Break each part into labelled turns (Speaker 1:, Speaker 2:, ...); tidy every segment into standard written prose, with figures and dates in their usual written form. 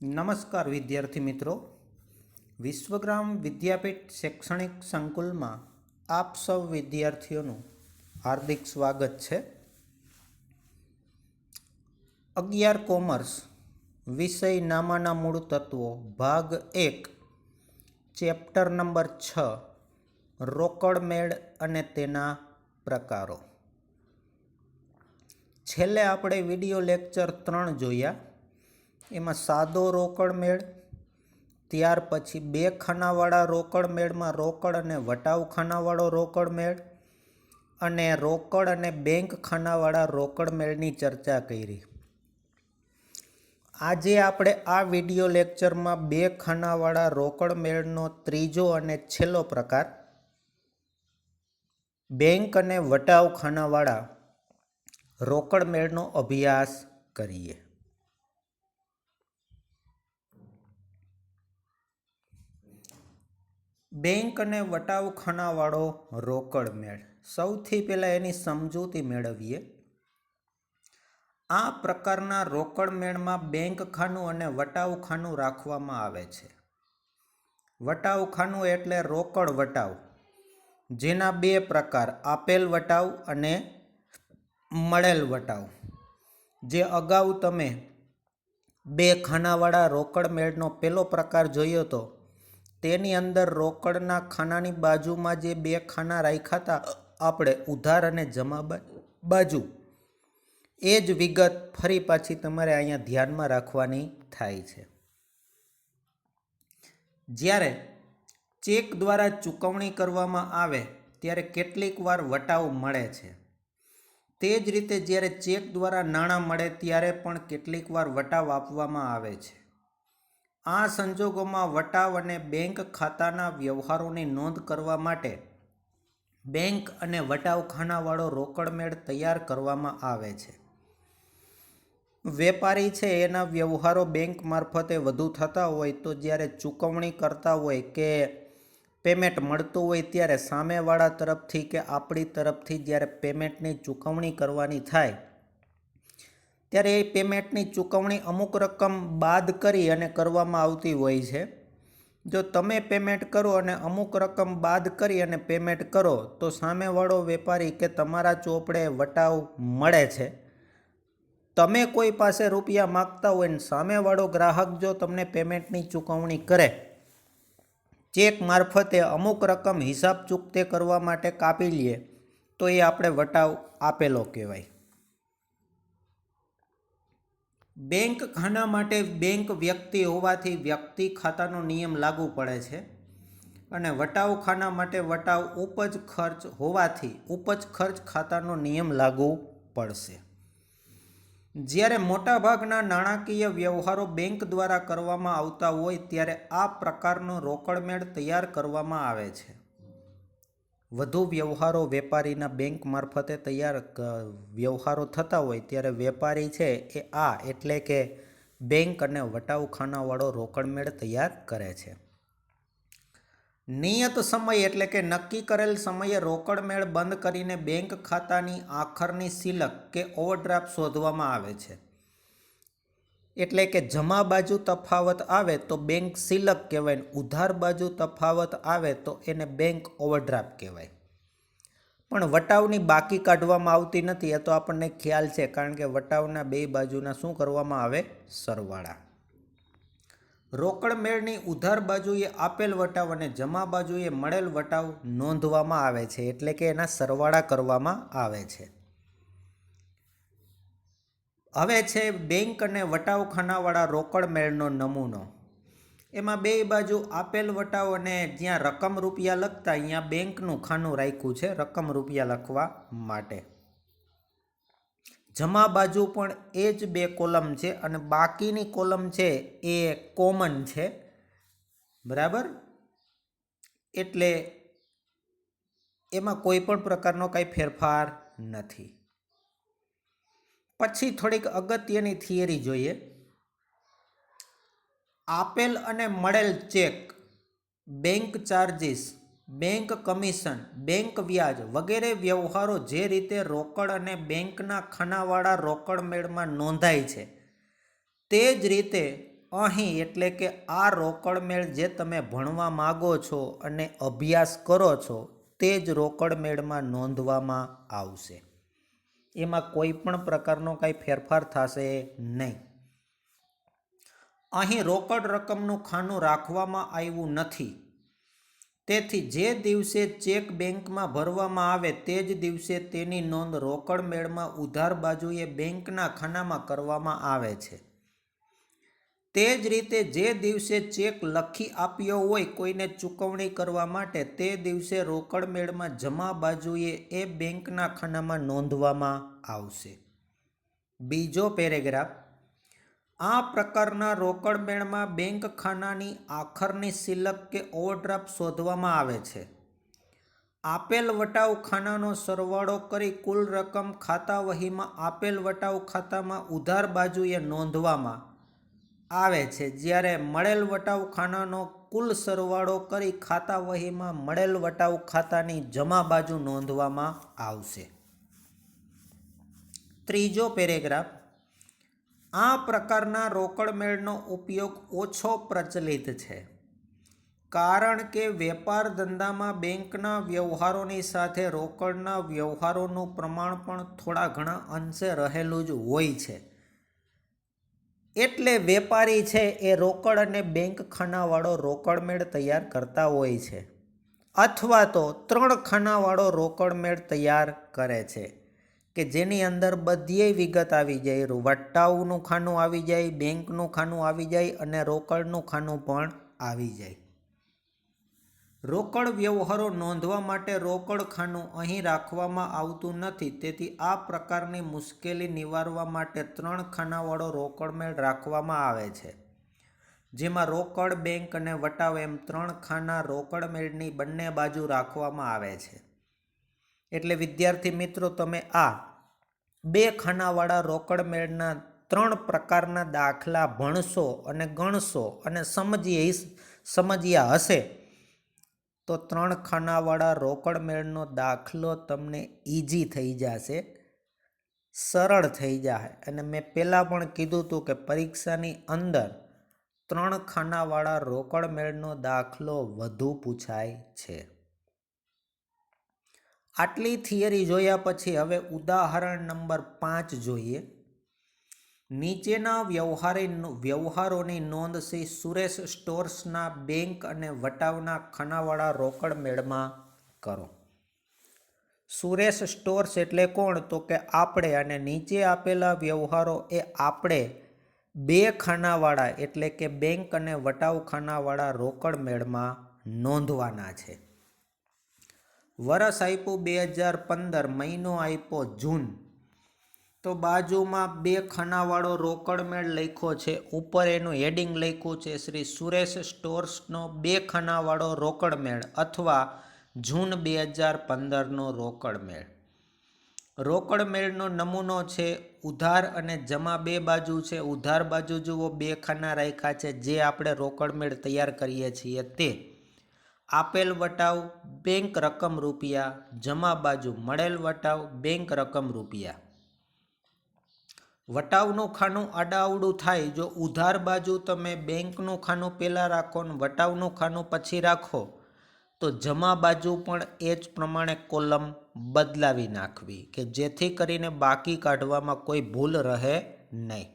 Speaker 1: નમસ્કાર વિદ્યાર્થી મિત્રો, વિશ્વગ્રામ વિદ્યાપીઠ શૈક્ષણિક સંકુલમાં આપ સૌ વિદ્યાર્થીઓનું હાર્દિક સ્વાગત છે। 11 કોમર્સ વિષય નામાના મૂળ તત્વો ભાગ 1 ચેપ્ટર નંબર 6 રોકડ મેળ અને તેના પ્રકારો। છેલ્લે આપણે વિડિયો લેક્ચર 3 જોયા। એમાં સાદો રોકડ મેળ, ત્યાર પછી 2 ખાનાવાળા રોકડ મેળમાં રોકડ અને વટાવ ખાનાવાળો રોકડ મેળ અને રોકડ અને બેંક ખાનાવાળા રોકડ મેળની ચર્ચા કરી। આજે આપણે આ વિડિયો લેક્ચરમાં 2 ખાનાવાળા રોકડ મેળનો ત્રીજો અને છેલ્લો પ્રકાર બેંક અને વટાવ ખાનાવાળા રોકડ મેળનો અભ્યાસ કરીએ। બેંક અને વટાવ ખાનાવાળો રોકડ મેળ, સૌથી પહેલાં એની સમજૂતી મેળવીએ। આ પ્રકારના રોકડ મેળમાં બેંક ખાનું અને વટાવ ખાનું રાખવામાં આવે છે। વટાવ ખાનું એટલે રોકડ વટાવ, જેના 2 પ્રકાર આપેલ વટાવ અને મળેલ વટાવ। જે અગાઉ તમે 2 ખાનાવાળા રોકડ મેળનો પહેલો પ્રકાર જોયો હતો, તેની અંદર રોકડના ખાનાની બાજુમાં જે 2 ખાના રાખ્યા હતા આપણે ઉધાર અને જમા બાજુ, એ જ વિગત ફરી પાછી તમારે અહીંયા ધ્યાનમાં રાખવાની થાય છે। જ્યારે ચેક દ્વારા ચૂકવણી કરવામાં આવે ત્યારે કેટલીક વાર વટાવ મળે છે। તે જ રીતે જ્યારે ચેક દ્વારા નાણાં મળે ત્યારે પણ કેટલીક વાર વટાવ આપવામાં આવે છે। આ સંજોગોમાં વટાવ અને બેંક ખાતાના વ્યવહારોની નોંધ કરવા માટે બેંક અને વટાવ ખાનાવાળો રોકડ મેળ તૈયાર કરવામાં આવે છે। વેપારી છે એના વ્યવહારો બેંક મારફતે વધુ થતા હોય તો જ્યારે ચૂકવણી કરતા હોય કે પેમેન્ટ મળતું હોય ત્યારે સામેવાળા તરફથી કે આપણી તરફથી જ્યારે પેમેન્ટની ચૂકવણી કરવાની થાય ત્યારે એ પેમેન્ટની ચૂકવણી અમુક રકમ બાદ કરી અને કરવામાં આવતી હોય છે। જો તમે પેમેન્ટ કરો અને અમુક રકમ બાદ કરી અને પેમેન્ટ કરો તો સામેવાળો વેપારી કે તમારા ચોપડે વટાવ મળે છે। તમે કોઈ પાસે રૂપિયા માગતા હોય ને સામેવાળો ગ્રાહક જો તમને પેમેન્ટની ચૂકવણી કરે, ચેક મારફતે અમુક રકમ હિસાબ ચૂકતે કરવા માટે કાપી લે તો એ આપણે વટાવ આપેલો કહેવાય। બેંક ખાના માટે બેંક વ્યક્તિ હોવાથી વ્યક્તિ ખાતાનો નિયમ લાગુ પડે છે અને વટાવ ખાના માટે વટાવ ઉપજ ખર્ચ હોવાથી ઉપજ ખર્ચ ખાતાનો નિયમ લાગુ પડશે। જ્યારે મોટાભાગના નાણાકીય વ્યવહારો બેંક દ્વારા કરવામાં આવતા હોય ત્યારે આ પ્રકારનો રોકડ મેળ તૈયાર કરવામાં આવે છે। વધુ વ્યવહારો વેપારીના બેંક મારફતે તૈયાર વ્યવહારો થતા હોય ત્યારે વેપારી છે એ એટલે કે બેંક અને વટાવ ખાનાવાળો રોકડ મેળ તૈયાર કરે છે। નિયત સમય એટલે કે નક્કી કરેલ સમયે રોકડ મેળ બંધ કરીને બેંક ખાતાની આખરની સિલક કે ઓવરડ્રાફ્ટ શોધવામાં આવે છે। એટલે કે જમા બાજુ તફાવત આવે તો બેંક સિલક કહેવાય, ઉધાર બાજુ તફાવત આવે તો એને બેંક ઓવરડ્રાફ્ટ કહેવાય। પણ વટાવની બાકી કાઢવામાં આવતી નથી, એ તો આપણને ખ્યાલ છે, કારણ કે વટાવના 2 બાજુના શું કરવામાં આવે? સરવાળા। રોકડ મેળની ઉધાર બાજુએ આપેલ વટાવ અને જમા બાજુએ મળેલ વટાવ નોંધવામાં આવે છે, એટલે કે એના સરવાળા કરવામાં આવે છે। હવે છે બેંક અને વટાવ ખાનાવાળા રોકડ મેળનો નમૂનો। એમાં 2 બાજુ આપેલ વટાવ અને જ્યાં રકમ રૂપિયા લખતા અહીંયા બેંકનું ખાનું રાખ્યું છે રકમ રૂપિયા લખવા માટે। જમા બાજુ પણ એ જ 2 કોલમ છે અને બાકીની કોલમ છે એ કોમન છે, બરાબર? એટલે એમાં કોઈ પણ પ્રકારનો કાંઈ ફેરફાર નથી। પછી થોડીક અગત્યની થિયરી જોઈએ। આપેલ અને મળેલ check, bank charges, bank commission, bank વ્યાજ વગેરે વ્યવહારો જે રીતે રોકડ અને બેંકના ખાનાવાળા રોકડ મેળમાં નોંધાય છે તે જ રીતે અહીં એટલે કે આ રોકડ મેળ જે તમે ભણવા માગો છો અને અભ્યાસ કરો છો તે જ રોકડ મેળમાં નોંધવામાં આવશે. એમાં કોઈ પણ પ્રકારનો કાંઈ ફેરફાર થશે નહીં. અહીં રોકડ રકમનું ખાનું રાખવામાં આવ્યું નથી. તેથી જે દિવસે ચેક બેંકમાં ભરવામાં આવે તે જ દિવસે તેની નોંધ રોકડ મેળમાં ઉધાર બાજુએ બેંકના ખાનામાં કરવામાં આવે છે. તે જ રીતે જે દિવસે ચેક લખી આપ્યો હોય કોઈને ચૂકવણી કરવા માટે તે દિવસે રોકડ મેળમાં જમા બાજુએ એ બેંકના ખાનામાં નોંધવામાં આવશે. બીજો પેરેગ્રાફ. આ પ્રકારના રોકડ મેળમાં બેંક ખાનાની આખરની સિલક કે ઓવરડ્રાફ્ટ શોધવામાં આવે છે. આપેલ વટાવ ખાનાનો સરવાળો કરી કુલ રકમ ખાતા વહીમાં આપેલ વટાવ ખાતામાં ઉધાર બાજુએ નોંધવામાં આવે છે. જ્યારે મળેલ વટાવ ખાનાનો કુલ સરવાળો કરી ખાતા વહીમાં મળેલ વટાવ ખાતાની જમા બાજુ નોંધવામાં આવશે. ત્રીજો પેરેગ્રાફ. આ પ્રકારના રોકડ મેળનો ઉપયોગ ઓછો પ્રચલિત છે કારણ કે વેપાર ધંધામાં બેંકના વ્યવહારોની સાથે રોકડના વ્યવહારોનું પ્રમાણ પણ થોડા ઘણા અંશે રહેલું જ હોય છે. એટલે વેપારી છે એ રોકડ અને બેંક ખાનાવાળો રોકડ મેળ તૈયાર કરતા હોય છે અથવા તો 3 ખાનાવાળો રોકડ મેળ તૈયાર કરે છે કે જેની અંદર બધી વિગત આવી જાય. વટાવનું ખાનું આવી જાય, બેંકનું ખાનું આવી જાય અને રોકડનું ખાનું પણ આવી જાય. રોકડ વ્યવહારો નોંધવા માટે રોકડ ખાનું અહીં રાખવામાં આવતું નથી. તેથી આ પ્રકારની મુશ્કેલી નિવારવા માટે 3 ખાનાવાળો રોકડ મેળ રાખવામાં આવે છે જેમાં રોકડ, બેંક અને વટાવ એમ 3 ખાના રોકડ મેળની બંને બાજુ રાખવામાં આવે છે. એટલે વિદ્યાર્થી મિત્રો તમે આ 2 ખાનાવાળા રોકડ મેળના 3 પ્રકારના દાખલા ભણશો અને ગણશો અને સમજ્યા હશે તો 3 ખાનાવાળા રોકડ મેળનો દાખલો તમને ઈઝી થઈ જશે, સરળ થઈ જશે. અને મેં પહેલાં પણ કીધું હતું કે પરીક્ષાની અંદર 3 ખાનાવાળા રોકડ મેળનો દાખલો વધુ પૂછાય છે. આટલી થિયરી જોયા પછી હવે ઉદાહરણ નંબર 5 જોઈએ. નીચેના વ્યવહારોની નોંધ શ્રી સુરેશ સ્ટોર્સના બેંક અને વટાવના ખાનાવાળા રોકડ મેળમાં કરો. સુરેશ સ્ટોર્સ એટલે કોણ? તો કે આપણે. અને નીચે આપેલા વ્યવહારો એ આપણે 2 ખાનાવાળા એટલે કે બેંક અને વટાવ ખાનાવાળા રોકડ મેળમાં નોંધવાના છે. વર્ષ આપ્યું 2015, મહિનો આપ્યો જૂન. તો બાજુમાં 2 ખાનાવાળો રોકડ મેળ લખ્યો છે. ઉપર એનું હેડિંગ લખ્યું છે શ્રી સુરેશ સ્ટોર્સનો 2 ખાનાવાળો રોકડ મેળ અથવા જૂન 2015નો રોકડ મેળ. રોકડ મેળનો નમૂનો છે. ઉધાર અને જમા 2 બાજુ છે. ઉધાર બાજુ જુઓ 2 ખાના રાખ્યા છે જે આપણે રોકડ મેળ તૈયાર કરીએ છીએ તે. આપેલ વટાવ બેંક રકમ રૂપિયા, જમા બાજુ મળેલ વટાવ બેંક રકમ રૂપિયા. વટાવનું ખાનું આડાઅવળું થાય જો ઉધાર બાજુ તમે બેંકનું ખાનું પહેલાં રાખો ને વટાવનું ખાનું પછી રાખો તો જમા બાજુ પણ એ જ પ્રમાણે કોલમ બદલાવી નાખવી કે જેથી કરીને બાકી કાઢવામાં કોઈ ભૂલ રહે નહીં.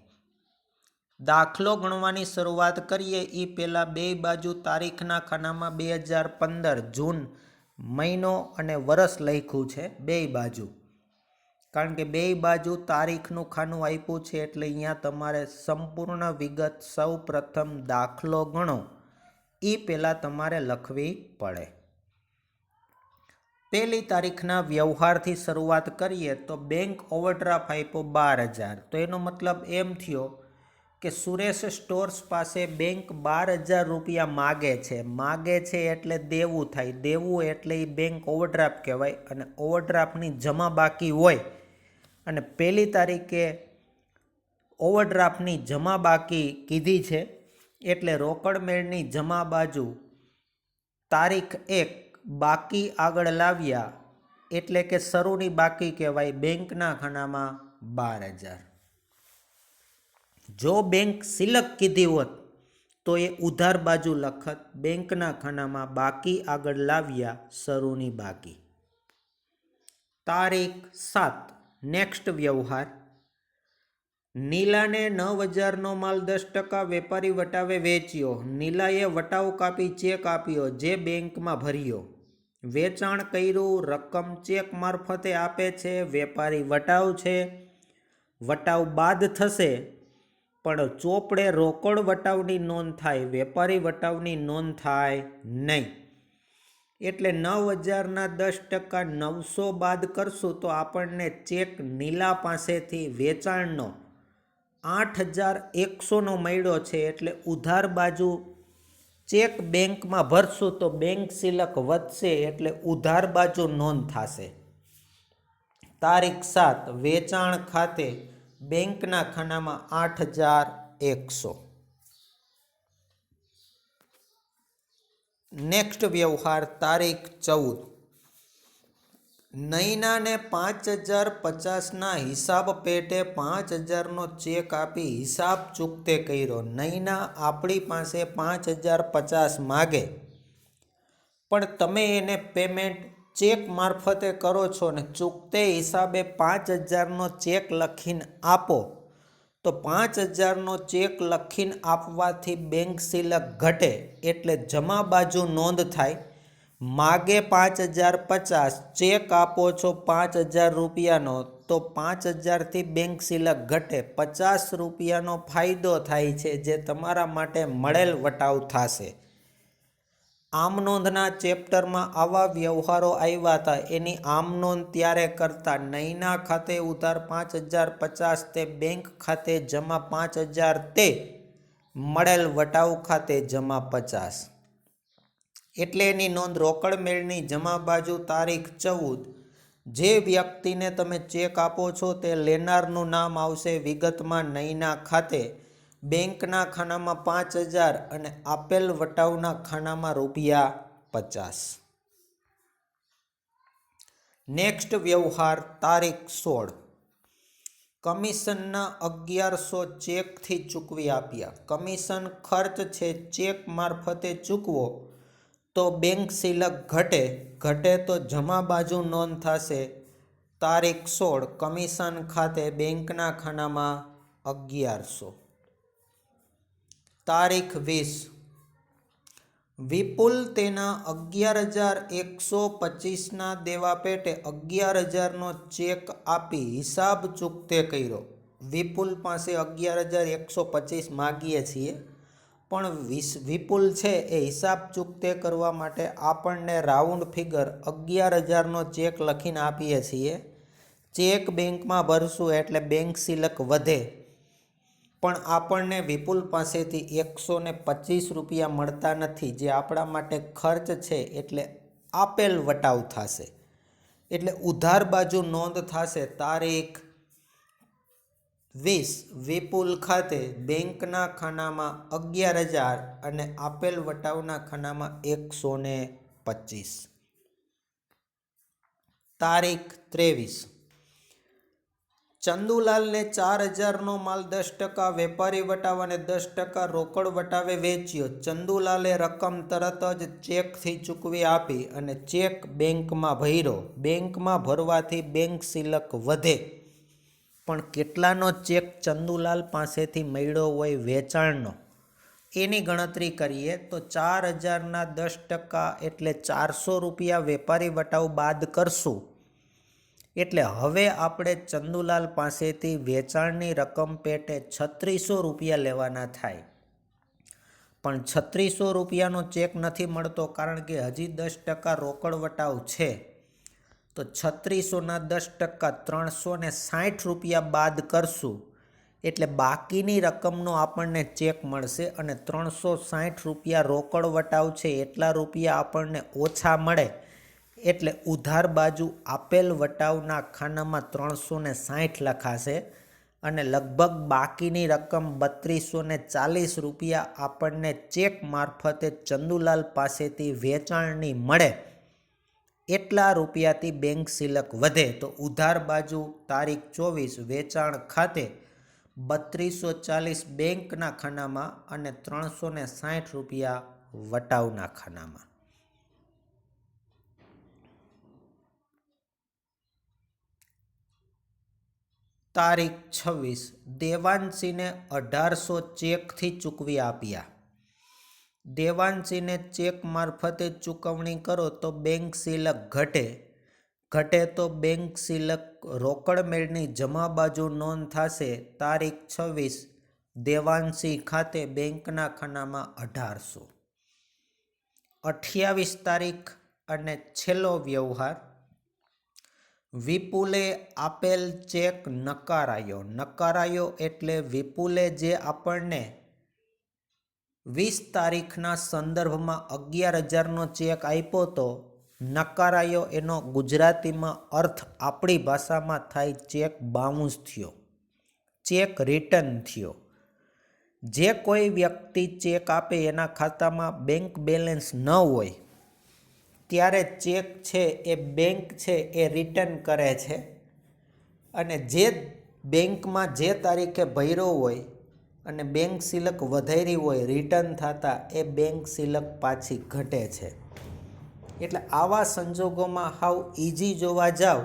Speaker 1: દાખલો ગણવાની શરૂઆત કરીએ એ પહેલાં 2 બાજુ તારીખના ખાનામાં 2015 જૂન મહિનો અને વર્ષ લખ્યું છે 2 બાજુ. કારણ કે 2 બાજુ તારીખનું ખાનું આપ્યું છે એટલે અહીંયા તમારે સંપૂર્ણ વિગત સૌ પ્રથમ દાખલો ગણો એ પહેલાં તમારે લખવી પડે. 1 તારીખના વ્યવહારથી શરૂઆત કરીએ તો બેંક ઓવરડ્રાફ્ટ આપ્યો 12,000. તો એનો મતલબ એમ થયો કે સુરેશ સ્ટોર્સ પાસે બેંક 12,000 રૂપિયા માગે છે એટલે દેવું થાય. દેવું એટલે એ બેંક ઓવરડ્રાફ્ટ કહેવાય. અને ઓવરડ્રાફ્ટની જમા બાકી હોય અને 1 તારીખે ઓવરડ્રાફ્ટની જમા બાકી કીધી છે એટલે રોકડ મેળની જમા બાજુ તારીખ 1 બાકી આગળ લાવ્યા એટલે કે શરૂની બાકી કહેવાય. બેંકના ખાનામાં 12,000. જો બેંક સિલક કીધી હોત તો એ ઉધાર બાજુ લખત, બેંકના ખાનામાં બાકી આગળ લાવ્યા શરૂની બાકી. તારીખ 7. નેક્સ્ટ વ્યવહાર. નીલાને 9,000નો માલ 10% વેપારી વટાવે વેચ્યો. નીલાએ વટાવ કાપી ચેક આપ્યો જે બેંકમાં ભર્યો. વેચાણ કર્યું, રકમ ચેક મારફતે આપે છે. વેપારી વટાવ છે, વટાવ બાદ થશે પણ ચોપડે રોકડ વટાવની નોંધ થાય, વેપારી વટાવની નોંધ થાય નહીં. એટલે 9,000ના 10% 900 બાદ કરશું તો આપણને ચેક નીલા પાસેથી વેચાણનો 8,100નો મળ્યો છે. એટલે ઉધાર બાજુ ચેક બેંકમાં ભરશું તો બેંક સિલક વધશે એટલે ઉધાર બાજુ નોંધ થશે. તારીખ 7. વેચાણ ખાતે બેંકના ખાનામાં 8,100. નેક્સ્ટ વ્યવહાર. તારીખ 14. નૈનાને 5,050ના હિસાબ પેટે 5,000નો ચેક આપી હિસાબ ચૂકતે કર્યો. નૈના આપણી પાસે 5,050 માગે પણ તમે એને પેમેન્ટ ચેક મારફતે કરો છો ને ચૂકતે હિસાબે 5,000નો ચેક લખીને આપો તો 5,000નો ચેક લખીને આપવાથી બેંક સિલક ઘટે એટલે જમા બાજુ નોંધ થાય. માગે 5,050, ચેક આપો છો 5,000 રૂપિયાનો તો 5,000થી બેંક સિલક ઘટે, 50 રૂપિયાનો ફાયદો થાય છે જે તમારા માટે મળેલ વટાવ થશે. આમ નોંધના ચેપ્ટરમાં આવા વ્યવહારો આવ્યા હતા. એની આમ નોંધ ત્યારે કરતા નૈના ખાતે ઉધાર 5,050 તે બેંક ખાતે જમા 5,000 તે મળેલ વટાવ ખાતે જમા 50. એટલે એની નોંધ રોકડ મેળની જમા બાજુ. તારીખ 14. જે વ્યક્તિને તમે ચેક આપો છો તે લેનારનું નામ આવશે વિગતમાં નૈના ખાતે, બેંકના ખાનામાં 5,000 અને આપેલ વટાવના ખાનામાં ₹50. નેક્સ્ટ વ્યવહાર. તારીખ 16. કમિશનના 1,100 ચેકથી ચૂકવી આપ્યા. કમિશન ખર્ચ છે, ચેક મારફતે ચૂકવો તો બેંક સિલક ઘટે તો જમા બાજુ નોંધ થશે. તારીખ 16. કમિશન ખાતે બેંકના ખાનામાં 1,100. તારીખ 20. વિપુલ તેના 11,125ના દેવા પેટે 11,000નો ચેક આપી હિસાબ ચૂકતે કર્યો. વિપુલ પાસે 11,125 માગીએ છીએ પણ વિપુલ છે એ હિસાબ ચૂકતે કરવા માટે આપણને રાઉન્ડ ફિગર 11,000નો ચેક લખીને આપીએ છીએ. ચેક બેંકમાં ભરશું એટલે બેંક સિલક વધે પણ આપણને વિપુલ પાસેથી 125 રૂપિયા મળતા નથી જે આપણા માટે ખર્ચ છે એટલે આપેલ વટાવ થશે. એટલે ઉધાર બાજુ નોંધ થશે. તારીખ 20. વિપુલ ખાતે બેંકના ખાનામાં 11,000 અને આપેલ વટાવના ખાનામાં 125. તારીખ 23. ચંદુલાલને 4,000નો માલ 10% વેપારી વટાવ અને 10% રોકડ વટાવે વેચ્યો. ચંદુલાલે રકમ તરત જ ચેકથી ચૂકવી આપી અને ચેક બેંકમાં ભર્યો. બેંકમાં ભરવાથી બેંક સિલક વધે પણ કેટલાનો ચેક ચંદુલાલ પાસેથી મળ્યો હોય વેચાણનો એની ગણતરી કરીએ તો 4,000ના 10% એટલે 400 રૂપિયા વેપારી વટાવ બાદ કરશું. એટલે હવે આપણે ચંદુલાલ પાસેથી વેચાણની રકમ પેટે 3,600 રૂપિયા લેવાના થાય. પણ 3,600 રૂપિયાનો ચેક નથી મળતો કારણ કે હજી 10% રોકડ વટાવ છે. તો 3,600ના 10% 360 રૂપિયા બાદ કરશું એટલે બાકીની રકમનો આપણને ચેક મળશે અને 360 રૂપિયા રોકડ વટાવ છે એટલા રૂપિયા આપણને ઓછા મળે એટલે ઉધાર બાજુ આપેલ વટાવના ખાનામાં 360 લખાશે અને લગભગ બાકીની રકમ 3,240 રૂપિયા આપણને ચેક મારફતે ચંદુલાલ પાસેથી વેચાણની મળે એટલા રૂપિયાથી બેંક સિલક વધે. તો ઉધાર બાજુ તારીખ 24. વેચાણ ખાતે 3240 બેંકના ખાનામાં અને 360 રૂપિયા વટાવના ખાનામાં. તારીખ 26 દેવાંશીને 1800 ચેકથી ચૂકવી આપ્યા. દેવાંશીને ચેક મારફતે ચૂકવણી કરો તો બેંક સિલક ઘટે તો બેંક સિલક રોકડ મેળની જમા બાજુ નોંધ થશે. તારીખ 26 દેવાંશી ખાતે બેંકના ખાનામાં 1800. 28 તારીખ અને છેલ્લો વ્યવહાર. વિપુલે આપેલ ચેક નકારાયો એટલે વિપુલે જે આપણને 20 તારીખના સંદર્ભમાં 11,000નો ચેક આપ્યો તો નકારાયો એનો ગુજરાતીમાં અર્થ આપણી ભાષામાં થાય ચેક બાઉન્સ થયો, ચેક રિટર્ન થયો. જે કોઈ વ્યક્તિ ચેક આપે એના ખાતામાં બેંક બેલેન્સ ન હોય ત્યારે ચેક છે એ બેંક છે એ રિટર્ન કરે છે અને જે બેંકમાં જે તારીખે ભર્યો હોય અને બેંક સિલક વધારી હોય રિટર્ન થતાં એ બેંક સિલક પાછી ઘટે છે. એટલે આવા સંજોગોમાં હાવ ઇઝી જોવા જાઓ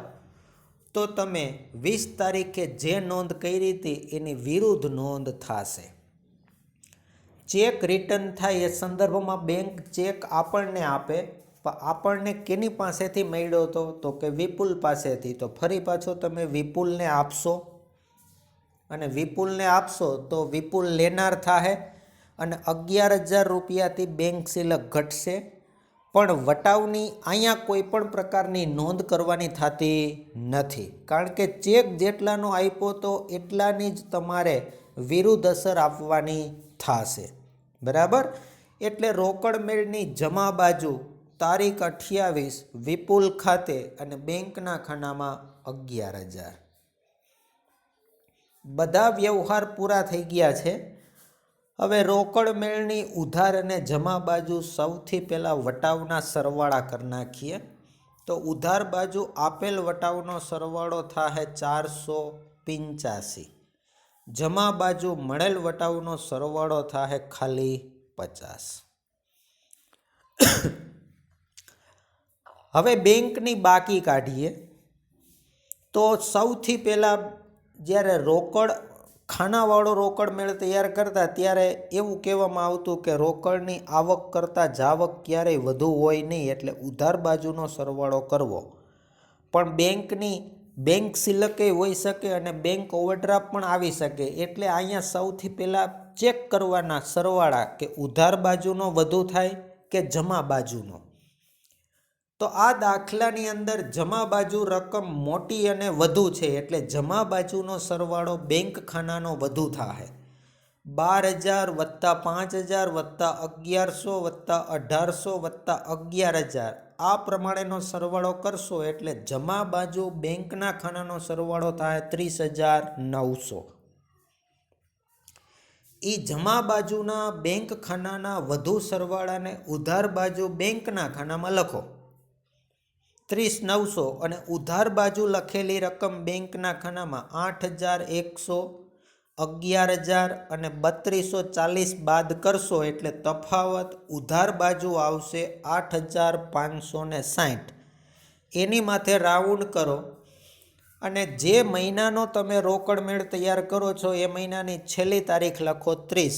Speaker 1: તો તમે 20 તારીખે જે નોંધ કરી હતી એની વિરુદ્ધ નોંધ થશે. ચેક રિટર્ન થાય એ સંદર્ભમાં બેંક ચેક આપણને આપે, પણ આપણને કેની પાસેથી મળ્યો હતો તો કે વિપુલ પાસેથી. તો ફરી પાછો તમે વિપુલને આપશો અને વિપુલને આપશો તો વિપુલ લેનાર થાહે અને 11,000 રૂપિયાથી બેંક સિલક ઘટશે. પણ વટાવની અહીંયા કોઈ પણ પ્રકારની નોંધ કરવાની થતી નથી, કારણ કે ચેક જેટલાનો આપ્યો તો એટલાની જ તમારે વિરુદ્ધ અસર આપવાની થશે. બરાબર? એટલે રોકડ મેળની જમા બાજુ તારીખ 28 વિપુલ ખાતે અને બેંકના ખાનામાં 11,000. બધા વ્યવહાર પૂરા થઈ ગયા છે. હવે રોકડ મેળની ઉધાર અને જમા બાજુ સૌથી પહેલાં વટાવના સરવાળા કરી નાખીએ. તો ઉધાર બાજુ આપેલ વટાવનો સરવાળો થાય 485. જમા બાજુ મળેલ વટાવનો સરવાળો થાય ખાલી 50. હવે બેંકની બાકી કાઢીએ તો સૌથી પહેલાં જ્યારે રોકડ ખાનાવાળો રોકડ મેળ તૈયાર કરતા ત્યારે એવું કહેવામાં આવતું કે રોકડની આવક કરતાં જાવક ક્યારેય વધુ હોય નહીં, એટલે ઉધાર બાજુનો સરવાળો કરવો. પણ બેંક સિલકે હોઈ શકે અને બેંક ઓવરડ્રાફ્ટ પણ આવી શકે, એટલે અહીંયા સૌથી પહેલાં ચેક કરવાના સરવાળા કે ઉધાર બાજુનો વધુ થાય કે જમા બાજુનો. તો આ દાખલાની અંદર જમા બાજુ રકમ મોટી અને વધુ છે એટલે જમા બાજુનો સરવાળો બેંક ખાનાનો વધુ થાય. 12,000 વત્તા 5,000 વત્તા 1,100 વત્તા 1,800 વત્તા 11,000 આ પ્રમાણેનો સરવાળો કરશો એટલે જમા બાજુ બેંકના ખાનાનો સરવાળો થાય 30,900. એ જમા બાજુના બેંક ખાનાના વધુ સરવાળાને ઉધાર બાજુ બેંકના ખાનામાં લખો 30,900 અને ઉધાર બાજુ લખેલી રકમ બેંકના ખાનામાં 8,100, 11,000 અને 3240 બાદ કરશો એટલે તફાવત ઉધાર બાજુ આવશે 8,560. એની માથે રાઉન્ડ કરો અને જે મહિનાનો તમે રોકડ મેળ તૈયાર કરો છો એ મહિનાની છેલ્લી તારીખ લખો 30.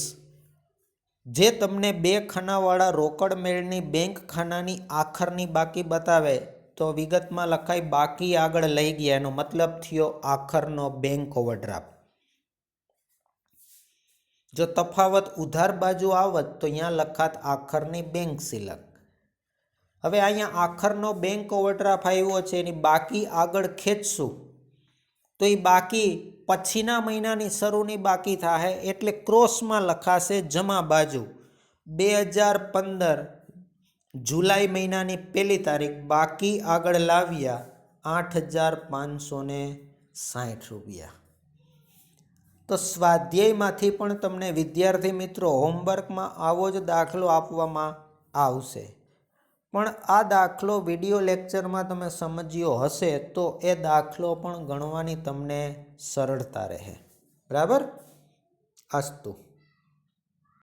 Speaker 1: જે તમને બે ખાનાવાળા રોકડ મેળની બેંક ખાનાની આખરની બાકી બતાવે તો વિગતમાં લખાય બાકી આગળ લઈ ગયા, એનો મતલબ થયો આખરનો બેંક ઓવરડ્રાફ્ટ. જો તફાવત ઉધાર બાજુ આવત તો અહીંયા લખાત આખરની બેંક સિલક. હવે અહીંયા આખરનો બેંક ઓવરડ્રાફ્ટ આવ્યો છે એની બાકી આગળ ખેંચશું તો એ બાકી પછીના મહિનાની શરૂની બાકી થાય એટલે ક્રોસમાં લખાશે જમા બાજુ 2015 જુલાઈ મહિનાની 1લી તારીખ બાકી આગળ લાવ્યા 8,560 રૂપિયા. તો સ્વાધ્યાયમાંથી પણ તમને વિદ્યાર્થી મિત્રો હોમવર્કમાં આવો જ દાખલો આપવામાં આવશે, પણ આ દાખલો વિડીયો લેક્ચરમાં તમે સમજ્યો હશે તો એ દાખલો પણ ગણવાની તમને સરળતા રહે. બરાબર. અસ્તુ.